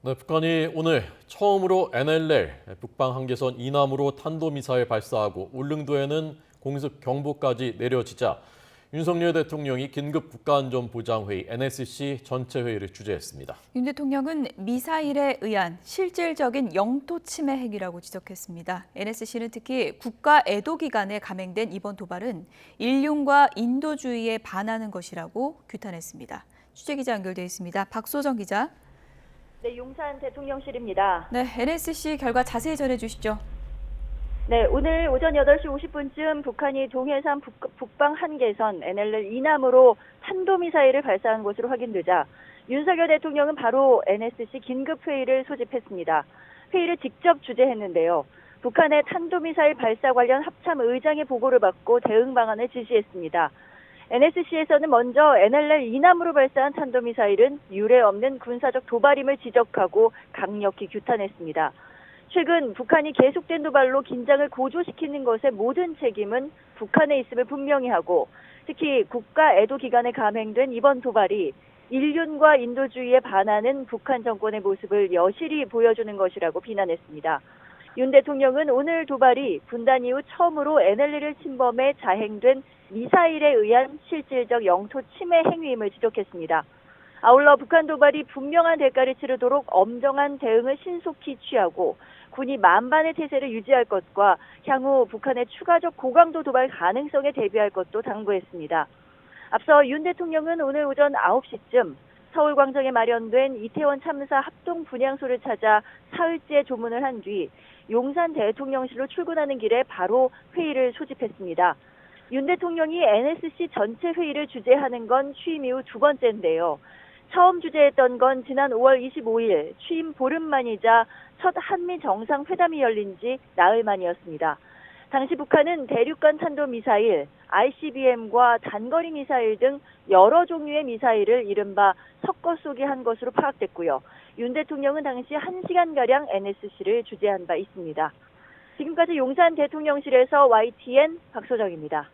네, 북한이 오늘 처음으로 NLL 북방 한계선 이남으로 탄도미사일 발사하고 울릉도에는 공습 경보까지 내려지자 윤석열 대통령이 긴급 국가안전보장회의 NSC 전체 회의를 주재했습니다. 윤 대통령은 미사일에 의한 실질적인 영토 침해 행위라고 지적했습니다. NSC는 특히 국가 애도 기간에 감행된 이번 도발은 인륜과 인도주의에 반하는 것이라고 규탄했습니다. 취재기자 연결돼 있습니다. 박소정 기자. 네, 용산 대통령실입니다. 네, NSC 결과 자세히 전해주시죠. 네, 오늘 오전 8시 50분쯤 북한이 동해상 북방 한계선 NLL 이남으로 탄도미사일을 발사한 것으로 확인되자 윤석열 대통령은 바로 NSC 긴급회의를 소집했습니다. 회의를 직접 주재했는데요. 북한의 탄도미사일 발사 관련 합참 의장의 보고를 받고 대응 방안을 지시했습니다. NSC에서는 먼저 NLL 이남으로 발사한 탄도미사일은 유례 없는 군사적 도발임을 지적하고 강력히 규탄했습니다. 최근 북한이 계속된 도발로 긴장을 고조시키는 것의 모든 책임은 북한에 있음을 분명히 하고 특히 국가 애도 기간에 감행된 이번 도발이 인륜과 인도주의에 반하는 북한 정권의 모습을 여실히 보여주는 것이라고 비난했습니다. 윤 대통령은 오늘 도발이 분단 이후 처음으로 NLL을 침범해 자행된 미사일에 의한 실질적 영토 침해 행위임을 지적했습니다. 아울러 북한 도발이 분명한 대가를 치르도록 엄정한 대응을 신속히 취하고 군이 만반의 태세를 유지할 것과 향후 북한의 추가적 고강도 도발 가능성에 대비할 것도 당부했습니다. 앞서 윤 대통령은 오늘 오전 9시쯤 서울광장에 마련된 이태원 참사 합동 분향소를 찾아 사흘째 조문을 한 뒤 용산 대통령실로 출근하는 길에 바로 회의를 소집했습니다. 윤 대통령이 NSC 전체 회의를 주재하는 건 취임 이후 두 번째인데요. 처음 주재했던 건 지난 5월 25일 취임 보름 만이자 첫 한미 정상회담이 열린 지 나흘 만이었습니다. 당시 북한은 대륙간 탄도미사일, ICBM과 단거리 미사일 등 여러 종류의 미사일을 이른바 섞어 쏘기한 것으로 파악됐고요. 윤 대통령은 당시 1시간가량 NSC를 주재한 바 있습니다. 지금까지 용산 대통령실에서 YTN 박소정입니다.